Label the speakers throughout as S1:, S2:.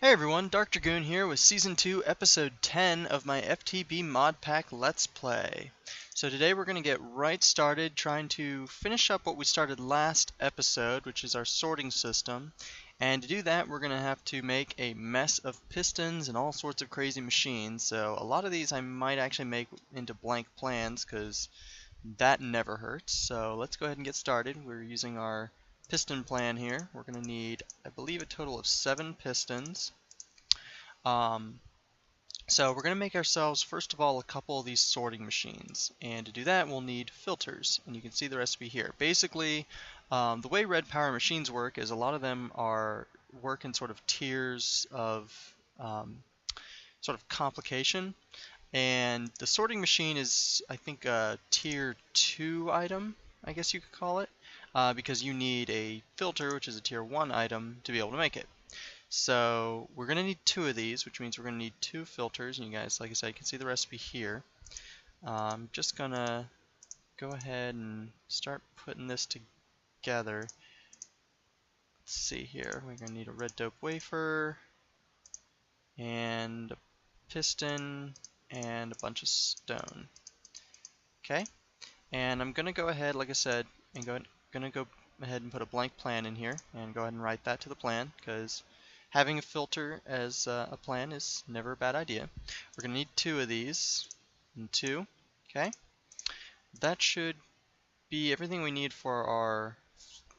S1: Hey everyone, DarkDragoon here with Season 2, Episode 10 of my FTB Modpack Let's Play. So today we're going to get right started trying to finish up what we started last episode, which is our sorting system. And to do that, we're going to have to make a mess of pistons and all sorts of crazy machines. So a lot of these I might actually make into blank plans, because that never hurts. So let's go ahead and get started. We're using our piston plan here. We're going to need, I believe, a total of 7 pistons. Um, so we're going to make ourselves, first of all, a couple of these sorting machines. And to do that, we'll need filters. And you can see the recipe here. Basically, the way red power machines work is a lot of them work in sort of tiers of sort of complication. And the sorting machine is, I think, a tier 2 item, I guess you could call it, because you need a filter, which is a tier 1 item, to be able to make it. So we're going to need 2 of these, which means we're going to need 2 filters. And you guys, like I said, you can see the recipe here. I'm just going to go ahead and start putting this together. Let's see here. We're going to need a red dope wafer and a piston and a bunch of stone. Okay, and I'm going to go ahead, like I said, and going to go ahead and put a blank plan in here and go ahead and write that to the plan, because having a filter as a plan is never a bad idea. We're going to need 2 of these, and 2, okay? That should be everything we need for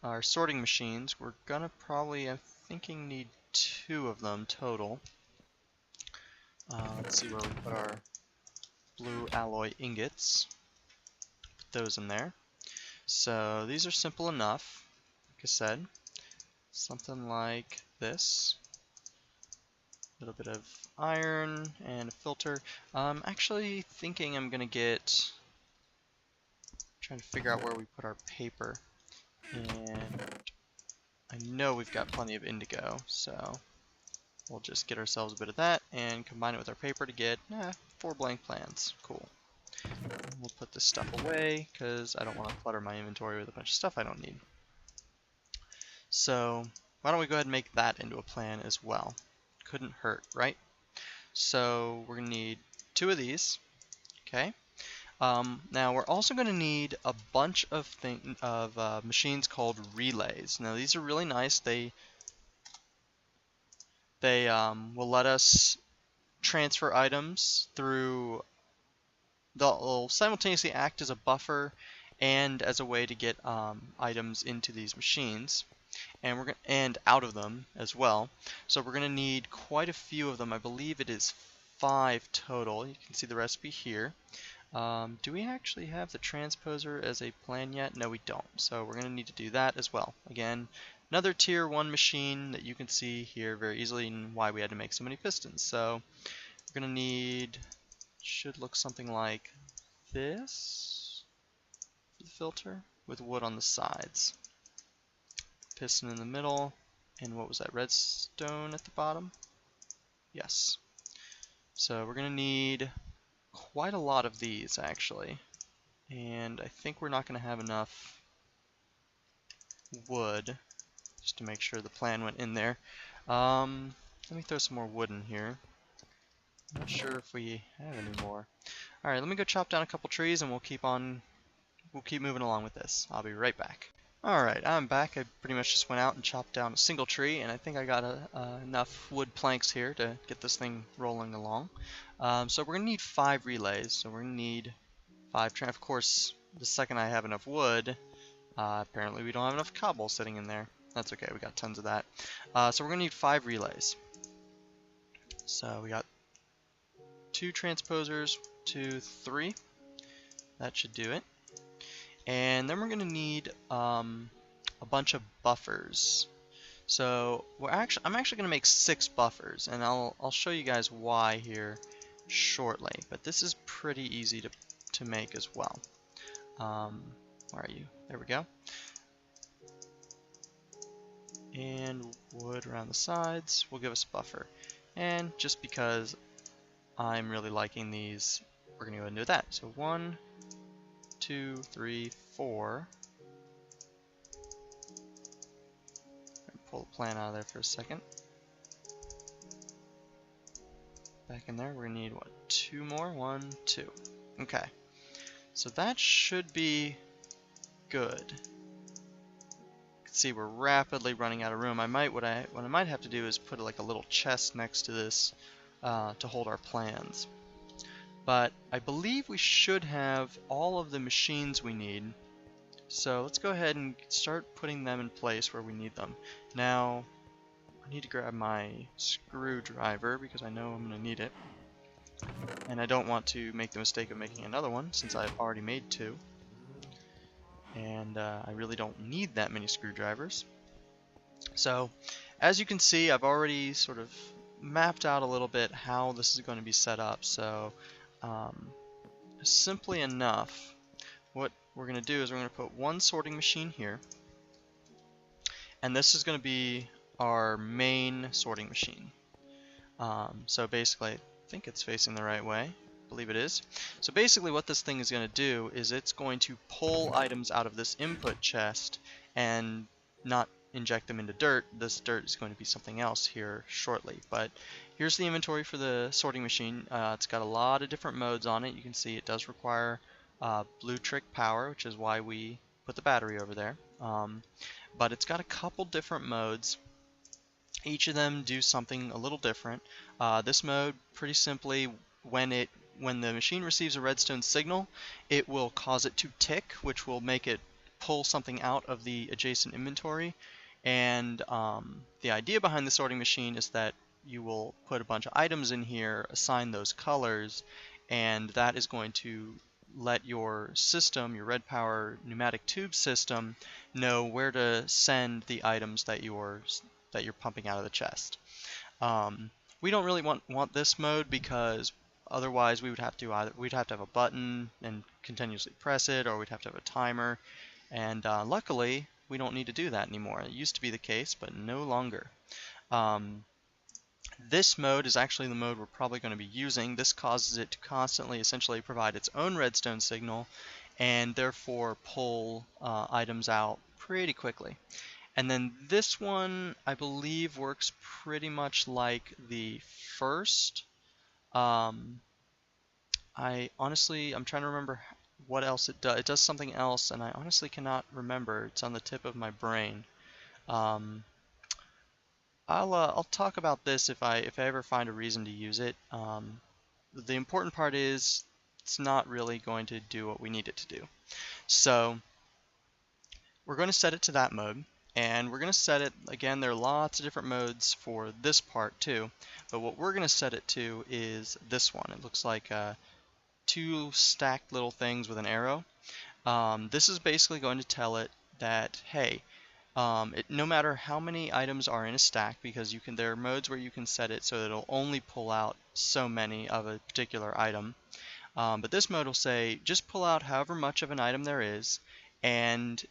S1: our sorting machines. We're going to probably, I'm thinking, need 2 of them total. Let's see where we put our blue alloy ingots. Put those in there. So these are simple enough, like I said. Something like this. A little bit of iron and a filter. I'm actually thinking I'm gonna trying to figure out where we put our paper. And I know we've got plenty of indigo, so we'll just get ourselves a bit of that and combine it with our paper to get 4 blank plans. Cool. And we'll put this stuff away because I don't want to clutter my inventory with a bunch of stuff I don't need. So why don't we go ahead and make that into a plan as well? Couldn't hurt, right? So we're going to need 2 of these, okay? Now we're also going to need a bunch of machines called relays. Now these are really nice. They will let us transfer items through. They'll simultaneously act as a buffer and as a way to get items into these machines, and out of them as well. So we're going to need quite a few of them. I believe it is 5 total. You can see the recipe here. Do we actually have the transposer as a plan yet? No, we don't. So we're going to need to do that as well. Again, another tier 1 machine that you can see here very easily, and why we had to make so many pistons. So we're going to need, should look something like this for the filter, with wood on the sides. Piston in the middle, and what was that, redstone at the bottom? Yes. So we're going to need quite a lot of these, actually. And I think we're not going to have enough wood, just to make sure the plan went in there. Let me throw some more wood in here. I'm not sure if we have any more. Alright, let me go chop down a couple trees and we'll keep moving along with this. I'll be right back. Alright, I'm back. I pretty much just went out and chopped down a single tree, and I think I got enough wood planks here to get this thing rolling along. So we're going to need 5 relays. So we're going to need 5. Of course, the second I have enough wood, apparently we don't have enough cobble sitting in there. That's okay, we got tons of that. So we're going to need 5 relays. So we got 2 transposers, 2, 3. That should do it. And then we're going to need a bunch of buffers. So I'm actually going to make 6 buffers, and I'll show you guys why here shortly. But this is pretty easy to make as well. Where are you? There we go. And wood around the sides will give us a buffer. And just because I'm really liking these, we're going to go ahead and do that. So 1, 2, 3, 4. Pull the plan out of there for a second. back in there. We're going to need, what, 2 more? 1, 2. Okay. So that should be good. You can see we're rapidly running out of room. What I might have to do is put like a little chest next to this to hold our plans. But I believe we should have all of the machines we need. So let's go ahead and start putting them in place where we need them. Now, I need to grab my screwdriver because I know I'm going to need it. And I don't want to make the mistake of making another one since I've already made 2. And I really don't need that many screwdrivers. So, as you can see, I've already sort of mapped out a little bit how this is going to be set up. So, simply enough, what we're going to do is we're going to put one sorting machine here. And this is going to be our main sorting machine. So basically, I think it's facing the right way. I believe it is. So basically what this thing is going to do is it's going to pull items out of this input chest and not inject them into dirt. This dirt is going to be something else here shortly. But here's the inventory for the sorting machine. It's got a lot of different modes on it. You can see it does require blue trick power, which is why we put the battery over there. But it's got a couple different modes. Each of them do something a little different. This mode, pretty simply, when the machine receives a redstone signal, it will cause it to tick, which will make it pull something out of the adjacent inventory. And the idea behind the sorting machine is that you will put a bunch of items in here, assign those colors, and that is going to let your system, your red power pneumatic tube system, know where to send the items that you're pumping out of the chest. We don't really want this mode because otherwise we'd have to have a button and continuously press it, or we'd have to have a timer. And luckily, we don't need to do that anymore. It used to be the case, but no longer. This mode is actually the mode we're probably going to be using. This causes it to constantly essentially provide its own redstone signal and therefore pull items out pretty quickly. And then this one, I believe, works pretty much like the first. I'm trying to remember what else it does. It does something else, and I honestly cannot remember. It's on the tip of my brain. I'll talk about this if I ever find a reason to use it. The important part is it's not really going to do what we need it to do. So we're going to set it to that mode, and we're going to set it, again, there are lots of different modes for this part too, but what we're going to set it to is this one. It looks like 2 stacked little things with an arrow. This is basically going to tell it that, hey, no matter how many items are in a stack, because there are modes where you can set it so that it'll only pull out so many of a particular item. But this mode will say, just pull out however much of an item there is, and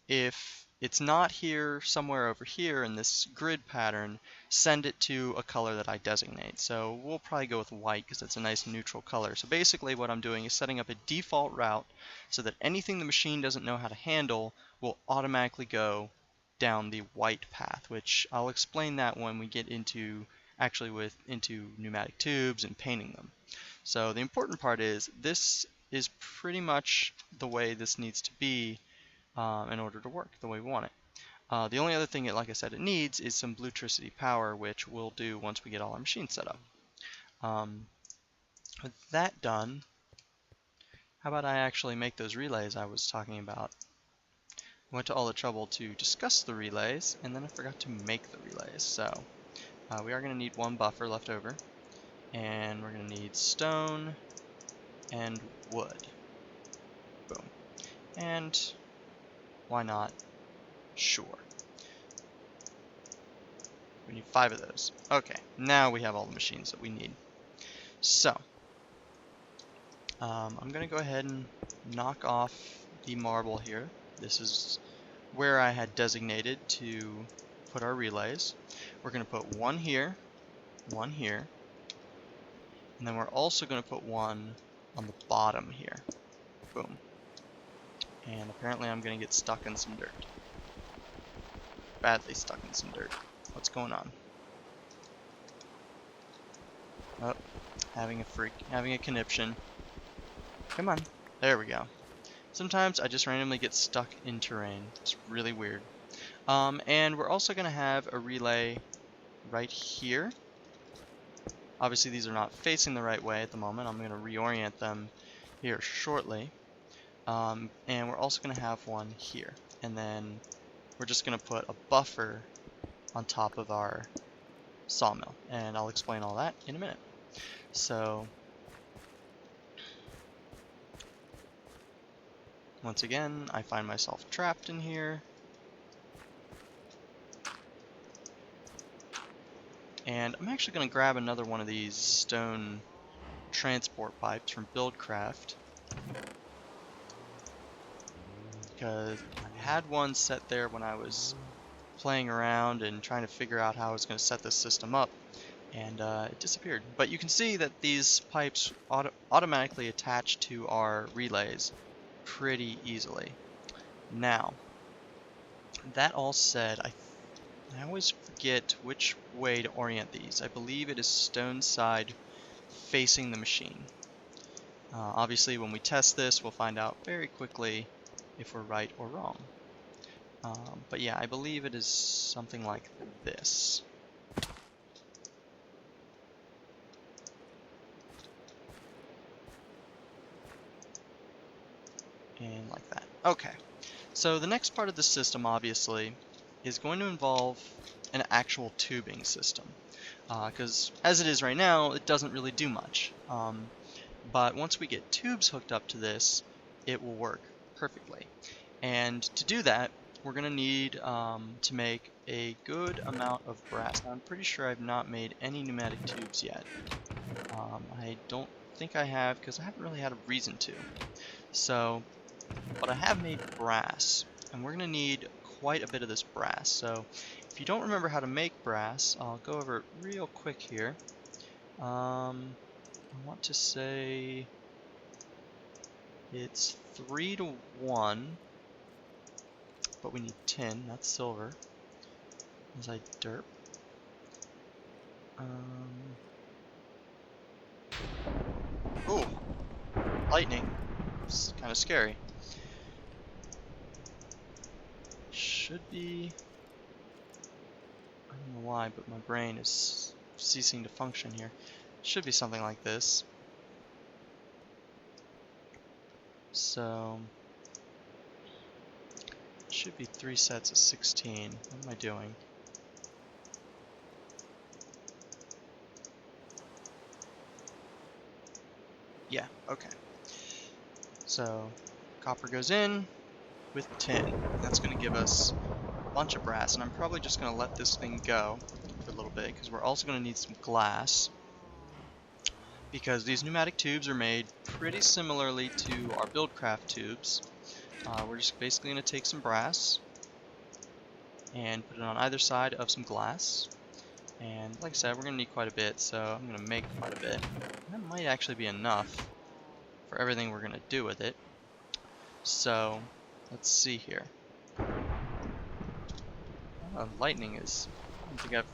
S1: if it's not here, somewhere over here in this grid pattern, send it to a color that I designate. So we'll probably go with white because it's a nice neutral color. So basically what I'm doing is setting up a default route so that anything the machine doesn't know how to handle will automatically go down the white path, which I'll explain that when we get into pneumatic tubes and painting them. So the important part is this is pretty much the way this needs to be in order to work the way we want it. The only other thing, like I said, it needs is some bluetricity power, which we'll do once we get all our machines set up. With that done, how about I actually make those relays I was talking about? I went to all the trouble to discuss the relays, and then I forgot to make the relays. So we are going to need 1 buffer left over, and we're going to need stone and wood. Boom. And why not? Sure. We need 5 of those. Okay, now we have all the machines that we need. So, I'm going to go ahead and knock off the marble here. This is where I had designated to put our relays. We're going to put 1 here, 1 here, and then we're also going to put 1 on the bottom here. Boom. And apparently I'm going to get stuck in some dirt. Badly stuck in some dirt. What's going on? Oh, having a conniption. Come on. There we go. Sometimes I just randomly get stuck in terrain. It's really weird. And we're also going to have a relay right here. Obviously these are not facing the right way at the moment. I'm going to reorient them here shortly. And we're also going to have one here. And then we're just going to put a buffer on top of our sawmill. And I'll explain all that in a minute. So, once again, I find myself trapped in here. And I'm actually going to grab another one of these stone transport pipes from Buildcraft, because I had one set there when I was playing around and trying to figure out how I was going to set this system up, and it disappeared. But you can see that these pipes automatically attach to our relays pretty easily. Now, that all said, I always forget which way to orient these. I believe it is stone side facing the machine. Obviously when we test this we'll find out very quickly if we're right or wrong. But yeah, I believe it is something like this. And like that. Okay, so the next part of the system obviously is going to involve an actual tubing system, because as it is right now it doesn't really do much, but once we get tubes hooked up to this it will work perfectly. And to do that we're going to need to make a good amount of brass. Now, I'm pretty sure I've not made any pneumatic tubes yet. I don't think I have because I haven't really had a reason to. So, but I have made brass, and we're going to need quite a bit of this brass. So if you don't remember how to make brass, I'll go over it real quick here. I want to say it's 3 to 1, but we need tin, not silver. As I derp. Ooh, lightning. It's kind of scary. Should be, I don't know why, but my brain is ceasing to function here. Should be something like this. So, it should be 3 sets of 16. What am I doing? Yeah, okay. So, copper goes in with tin. That's going to give us a bunch of brass, and I'm probably just going to let this thing go for a little bit, because we're also going to need some glass, because these pneumatic tubes are made pretty similarly to our Buildcraft tubes. We're just basically going to take some brass and put it on either side of some glass. And like I said, we're going to need quite a bit, so I'm going to make quite a bit. That might actually be enough for everything we're going to do with it. So, let's see here. Oh, lightning is... I don't think I've...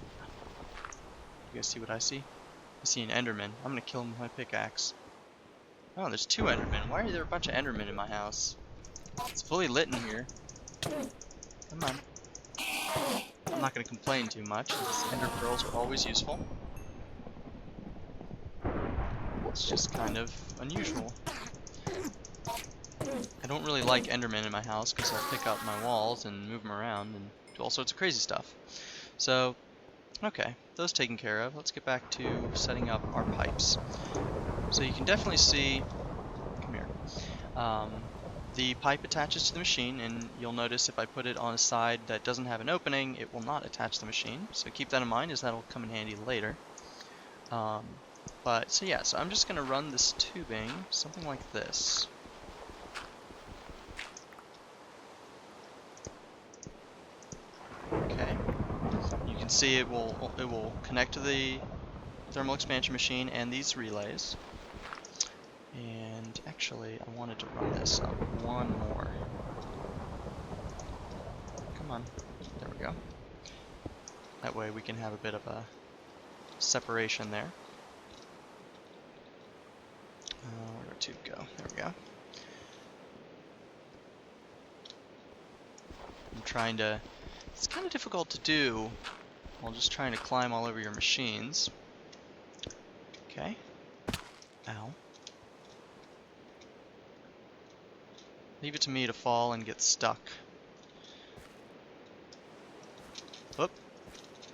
S1: You guys see what I see? I see an Enderman. I'm going to kill him with my pickaxe. Oh, there's 2 Endermen. Why are there a bunch of Endermen in my house? It's fully lit in here. Come on. I'm not going to complain too much. Ender pearls are always useful. It's just kind of unusual. I don't really like Endermen in my house because they'll pick up my walls and move them around and do all sorts of crazy stuff. So, okay, those taken care of. Let's get back to setting up our pipes. So you can definitely see, come here, the pipe attaches to the machine, and you'll notice if I put it on a side that doesn't have an opening, it will not attach to the machine. So keep that in mind, as that'll come in handy later. So yeah, so I'm just going to run this tubing, something like this. Okay, you can see it will connect to the thermal expansion machine and these relays. And actually, I wanted to run this up one more. Come on, there we go. That way we can have a bit of a separation there. Where'd our tube go? There we go. I'm trying to... It's kind of difficult to do while just trying to climb all over your machines. Okay. Ow. Leave it to me to fall and get stuck. Whoop.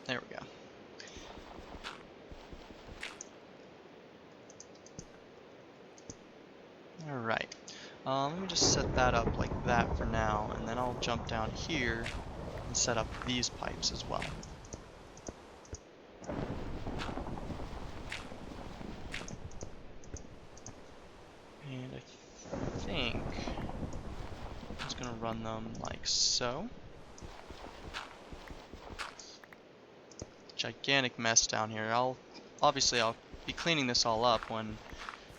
S1: There we go. Alright. Let me just set that up like that for now, and then I'll jump down here and set up these pipes as well. And I think I'm just going to run them like so. Gigantic mess down here. Obviously I'll be cleaning this all up when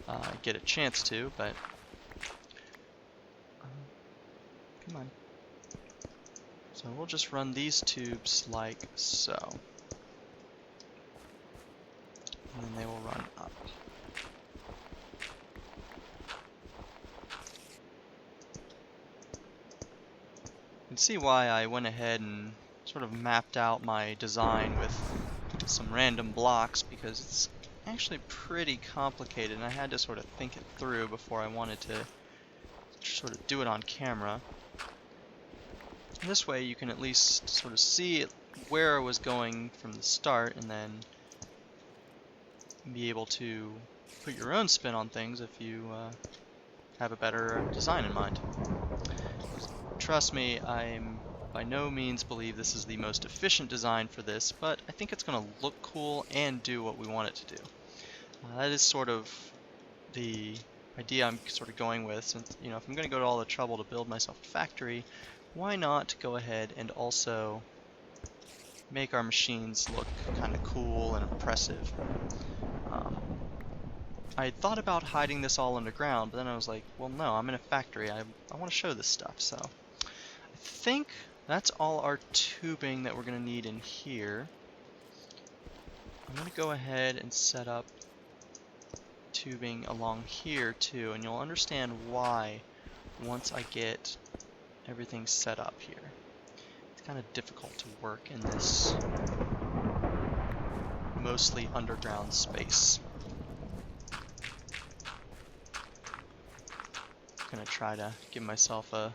S1: I get a chance to, but come on. So we'll just run these tubes like so, and then they will run up. You can see why I went ahead and sort of mapped out my design with some random blocks, because it's actually pretty complicated and I had to sort of think it through before I wanted to sort of do it on camera. And this way you can at least sort of see where I was going from the start, and then be able to put your own spin on things if you have a better design in mind. Trust me, I'm by no means believe this is the most efficient design for this, but I think it's going to look cool and do what we want it to do. That is sort of the idea I'm sort of going with, since, you know, if I'm going to go to all the trouble to build myself a factory, why not go ahead and also make our machines look kind of cool and impressive. I thought about hiding this all underground, but then I was like, well, no, I'm in a factory. I want to show this stuff, so I think that's all our tubing that we're going to need in here. I'm going to go ahead and set up tubing along here too, and you'll understand why once I get everything set up here. It's kind of difficult to work in this mostly underground space. I'm going to try to give myself a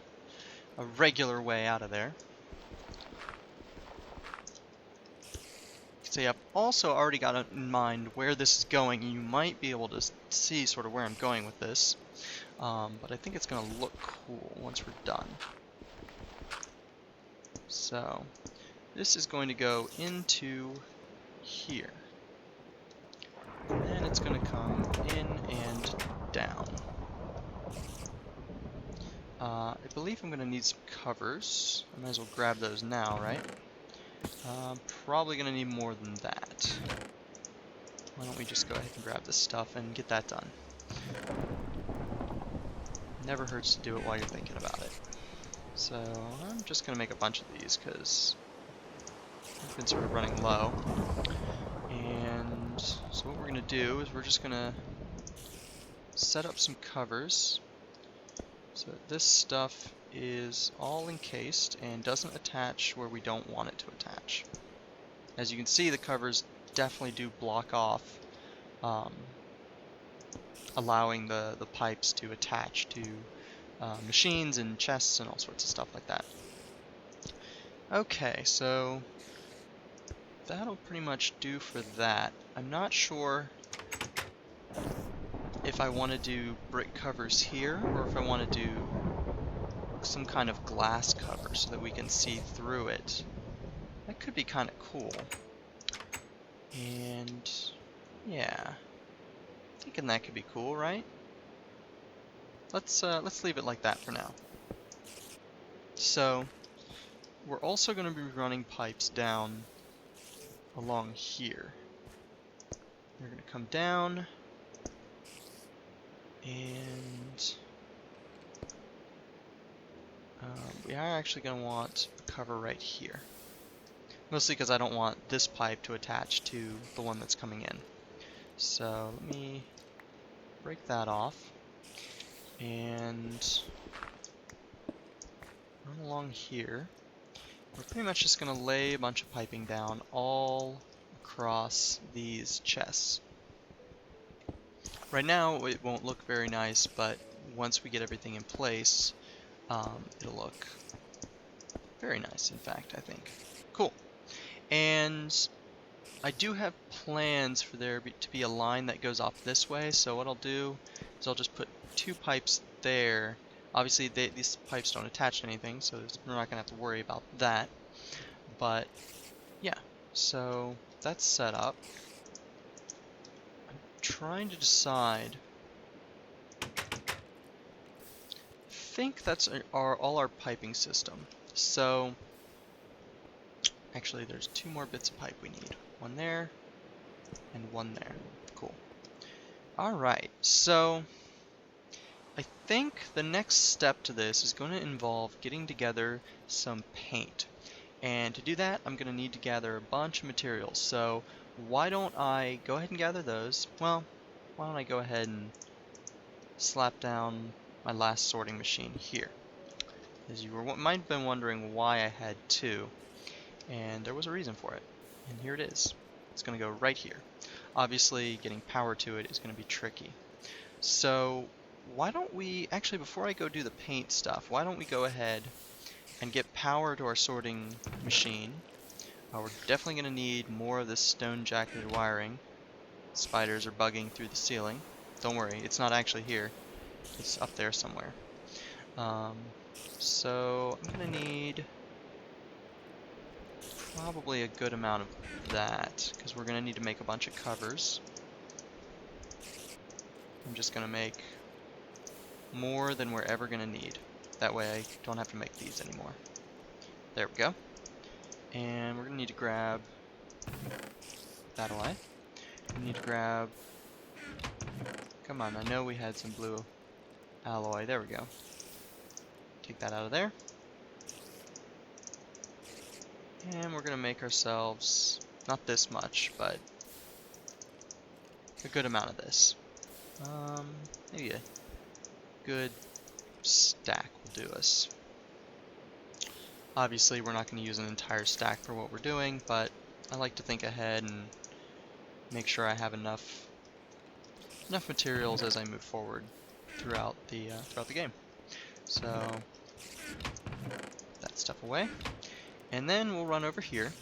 S1: regular way out of there. See, I've also already got in mind where this is going, and you might be able to see sort of where I'm going with this. But I think it's going to look cool once we're done. So, this is going to go into here. And then it's going to come in and down. I believe I'm going to need some covers. I might as well grab those now, right? Probably going to need more than that. Why don't we just go ahead and grab this stuff and get that done. Never hurts to do it while you're thinking about it. So I'm just going to make a bunch of these because I've been sort of running low. And so what we're going to do is we're just going to set up some covers. So this stuff is all encased and doesn't attach where we don't want it to attach. As you can see, the covers definitely do block off, allowing the pipes to attach to machines and chests and all sorts of stuff like that. Okay, so that'll pretty much do for that. I'm not sure if I want to do brick covers here, or if I want to do some kind of glass cover so that we can see through it. That could be kind of cool. And yeah, thinking that could be cool, right? Let's leave it like that for now. So we're also going to be running pipes down along here. We're going to come down, and we are actually going to want a cover right here. Mostly because I don't want this pipe to attach to the one that's coming in. So let me break that off and run along here. We're pretty much just going to lay a bunch of piping down all across these chests. Right now it won't look very nice, but once we get everything in place, it'll look very nice, in fact, I think. Cool. And I do have plans for there to be a line that goes off this way, so what I'll do is I'll just put 2 pipes there. Obviously these pipes don't attach to anything, so we're not going to have to worry about that. But yeah, so that's set up. I'm trying to decide. I think that's all our piping system. So actually there's 2 more bits of pipe we need. One there and one there. Cool. Alright, so I think the next step to this is going to involve getting together some paint. And to do that, I'm going to need to gather a bunch of materials. So why don't I go ahead and gather those? Well, why don't I go ahead and slap down my last sorting machine here. As you might have been wondering why I had 2, and there was a reason for it. And here it is. It's going to go right here. Obviously, getting power to it is going to be tricky. So why don't we, actually before I go do the paint stuff, why don't we go ahead and get power to our sorting machine. We're definitely going to need more of this stone jacketed wiring. Spiders are bugging through the ceiling. Don't worry, it's not actually here. It's up there somewhere. So I'm going to need probably a good amount of that, because we're going to need to make a bunch of covers. I'm just going to make more than we're ever going to need. That way I don't have to make these anymore. There we go. And we're going to need to grab that away. We need to grab... Come on, I know we had some blue alloy. There we go. Take that out of there. And we're going to make ourselves, not this much, but a good amount of this. Maybe a good stack will do us. Obviously, we're not going to use an entire stack for what we're doing, but I like to think ahead and make sure I have enough materials as I move forward throughout the game. So that stuff away, and then we'll run over here,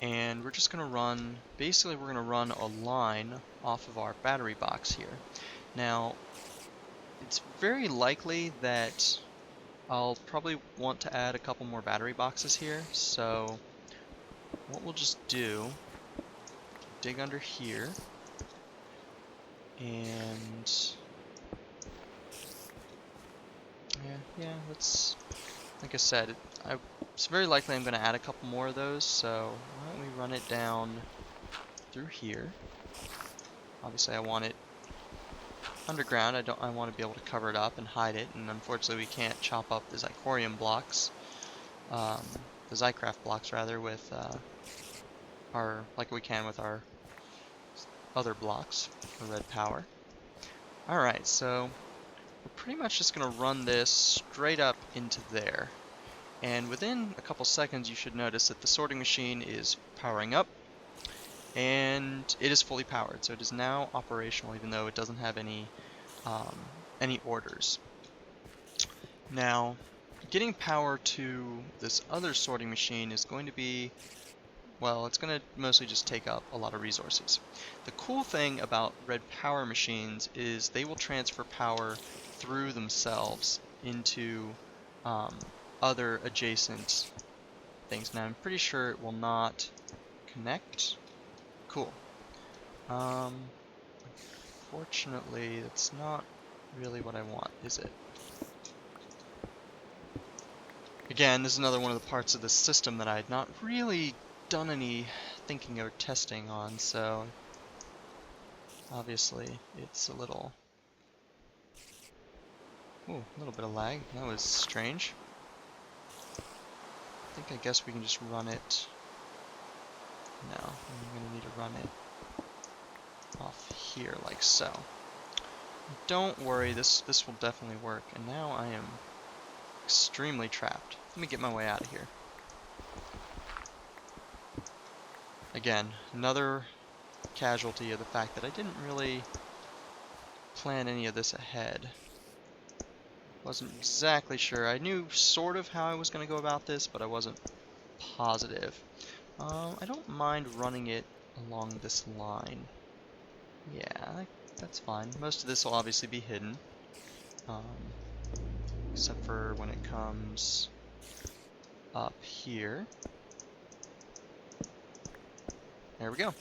S1: and we're just going to run. Basically, we're going to run a line off of our battery box here. Now, it's very likely that I'll probably want to add a couple more battery boxes here, so what we'll just do, dig under here, and yeah, let's, like I said, it's very likely I'm going to add a couple more of those, so why don't we run it down through here. Obviously I want it underground. I want to be able to cover it up and hide it, and unfortunately we can't chop up the Zicorium blocks, the Zycraft blocks rather, with like we can with our other blocks for red power. Alright, so we're pretty much just going to run this straight up into there. And within a couple seconds you should notice that the sorting machine is powering up, and it is fully powered, so it is now operational even though it doesn't have any orders. Now, getting power to this other sorting machine is going to be, well, it's going to mostly just take up a lot of resources. The cool thing about red power machines is they will transfer power through themselves into other adjacent things. Now I'm pretty sure it will not connect. Cool. Unfortunately, that's not really what I want, is it? Again, this is another one of the parts of the system that I had not really done any thinking or testing on, so obviously it's a little... Ooh, a little bit of lag. That was strange. I guess we can just run it No, I'm going to need to run it off here like so. Don't worry, this will definitely work. And now I am extremely trapped. Let me get my way out of here. Again, another casualty of the fact that I didn't really plan any of this ahead. Wasn't exactly sure. I knew sort of how I was going to go about this, but I wasn't positive. I don't mind running it along this line. Yeah, that's fine. Most of this will obviously be hidden. Um, except for when it comes up here. There we go.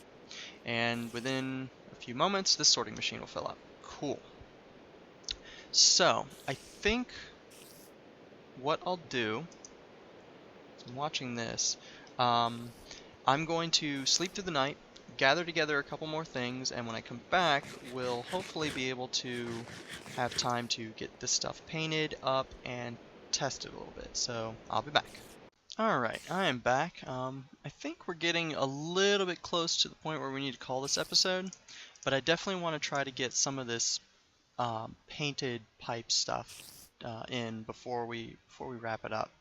S1: And within a few moments, this sorting machine will fill up. Cool. So, I think what I'll do, I'm watching this, I'm going to sleep through the night, gather together a couple more things, and when I come back, we'll hopefully be able to have time to get this stuff painted up and tested a little bit. So, I'll be back. Alright, I am back. I think we're getting a little bit close to the point where we need to call this episode, but I definitely want to try to get some of this painted pipe stuff in before we wrap it up.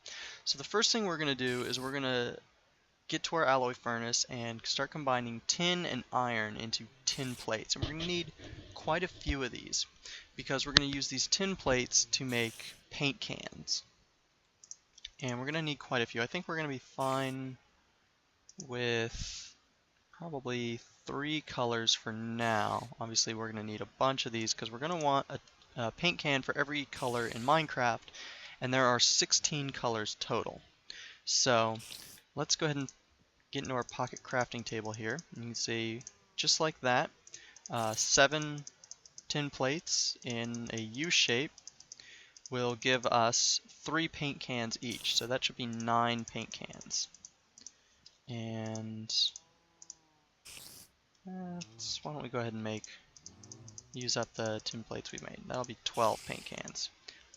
S1: So the first thing we're going to do is we're going to get to our alloy furnace and start combining tin and iron into tin plates. And we're going to need quite a few of these because we're going to use these tin plates to make paint cans. And we're going to need quite a few. I think we're going to be fine with probably 3 colors for now. Obviously we're going to need a bunch of these because we're going to want a paint can for every color in Minecraft, and there are 16 colors total. So let's go ahead and get into our pocket crafting table here. You can see just like that, 7 tin plates in a U shape will give us 3 paint cans each, so that should be 9 paint cans. And why don't we go ahead and use up the tin plates we made. That'll be 12 paint cans.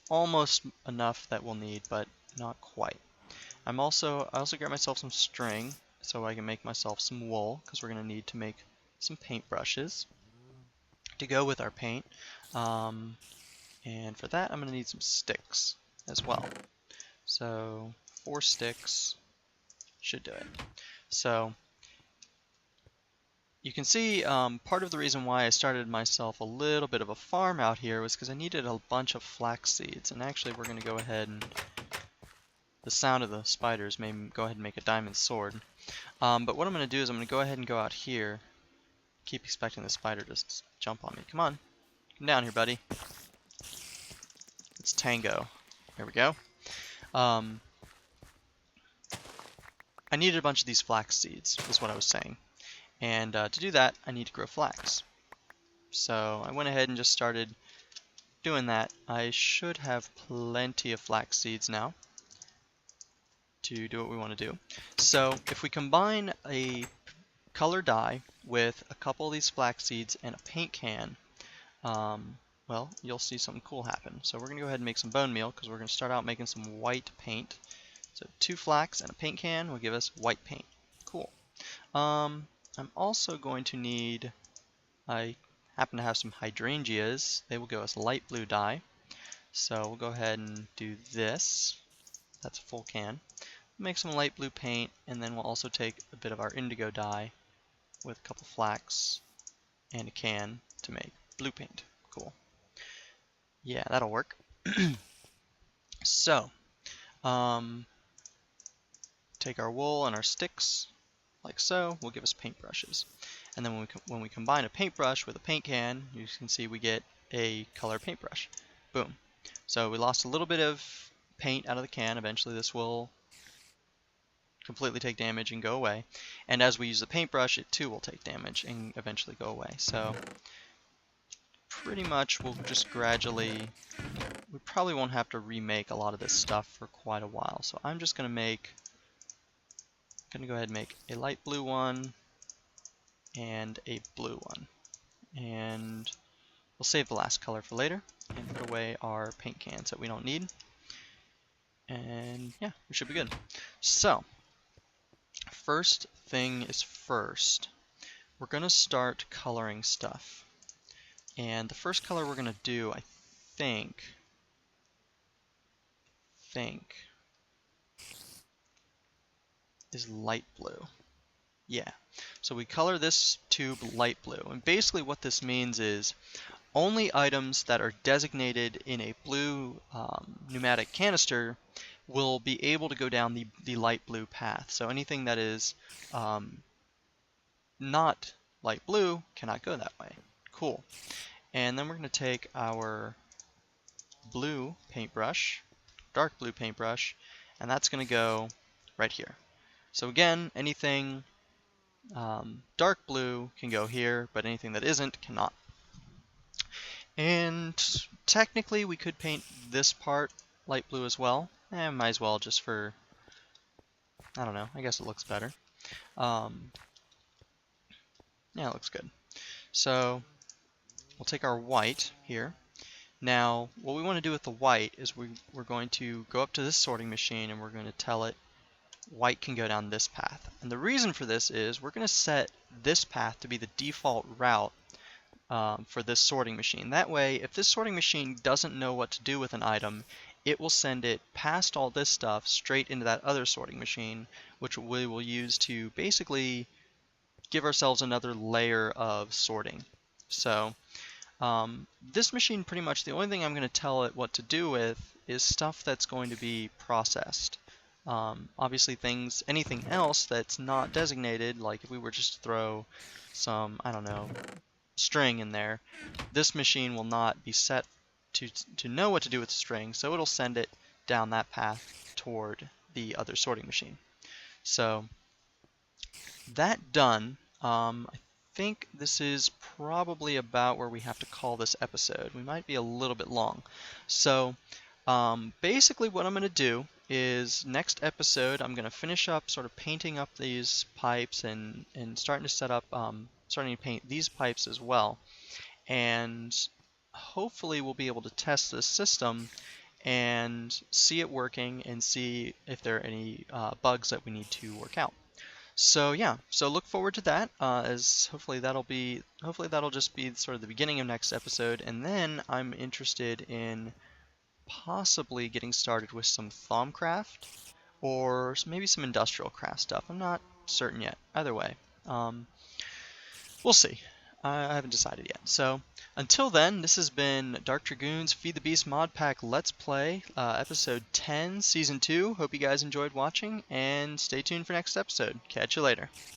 S1: Almost enough that we'll need, but not quite. I also got myself some string so I can make myself some wool, because we're going to need to make some paint brushes to go with our paint. And for that I'm going to need some sticks as well. So 4 sticks should do it. So you can see part of the reason why I started myself a little bit of a farm out here was because I needed a bunch of flax seeds. And actually we're going to go ahead and, the sound of the spiders may go ahead and make a diamond sword. But what I'm going to do is I'm going to go ahead and go out here. Keep expecting the spider to jump on me. Come on. Come down here, buddy. It's Tango. There we go. I needed a bunch of these flax seeds, is what I was saying. And to do that, I need to grow flax. So I went ahead and just started doing that. I should have plenty of flax seeds now to do what we want to do. So if we combine a color dye with a couple of these flax seeds and a paint can, well, you'll see something cool happen. So we're going to go ahead and make some bone meal because we're going to start out making some white paint. So 2 flax and a paint can will give us white paint. Cool. I'm also going to need, I happen to have some hydrangeas. They will give us light blue dye. So we'll go ahead and do this. That's a full can. Make some light blue paint, and then we'll also take a bit of our indigo dye with a couple flax and a can to make blue paint. Cool. Yeah, that'll work. So, take our wool and our sticks, like so, will give us paintbrushes. And then when we combine a paintbrush with a paint can, you can see we get a color paintbrush. Boom. So we lost a little bit of paint out of the can. Eventually this will completely take damage and go away. And as we use the paintbrush, it too will take damage and eventually go away. So pretty much we'll just gradually, we probably won't have to remake a lot of this stuff for quite a while. So I'm just going to go ahead and make a light blue one and a blue one. And we'll save the last color for later and put away our paint cans that we don't need. And yeah, we should be good. So, first thing is first, we're going to start coloring stuff. And the first color we're going to do, I think is light blue. Yeah. So we color this tube light blue. And basically what this means is only items that are designated in a blue pneumatic canister will be able to go down the light blue path. So anything that is not light blue cannot go that way. Cool. And then we're going to take our blue paintbrush, dark blue paintbrush, and that's going to go right here. So again, anything dark blue can go here, but anything that isn't cannot. And technically we could paint this part light blue as well. Might as well, just for, I don't know, I guess it looks better. Yeah, it looks good. So we'll take our white here. Now what we want to do with the white is we're going to go up to this sorting machine and we're going to tell it white can go down this path. And the reason for this is we're going to set this path to be the default route for this sorting machine. That way, if this sorting machine doesn't know what to do with an item, it will send it past all this stuff straight into that other sorting machine, which we will use to basically give ourselves another layer of sorting. So this machine, pretty much the only thing I'm going to tell it what to do with is stuff that's going to be processed. Obviously anything else that's not designated, like if we were just to throw some, I don't know, string in there, this machine will not be set to know what to do with the string, so it'll send it down that path toward the other sorting machine. So that done, I think this is probably about where we have to call this episode. We might be a little bit long. So basically what I'm going to do is next episode I'm going to finish up sort of painting up these pipes and starting to set up starting to paint these pipes as well, and hopefully we'll be able to test this system and see it working and see if there are any bugs that we need to work out. So yeah, so look forward to that, as hopefully that'll just be sort of the beginning of next episode, and then I'm interested in possibly getting started with some Thaumcraft or maybe some industrial craft stuff. I'm not certain yet. Either way, we'll see. I haven't decided yet. So until then, this has been DarkDragoon's Feed the Beast Modpack Let's Play, episode 10, season 2. Hope you guys enjoyed watching, and stay tuned for next episode. Catch you later.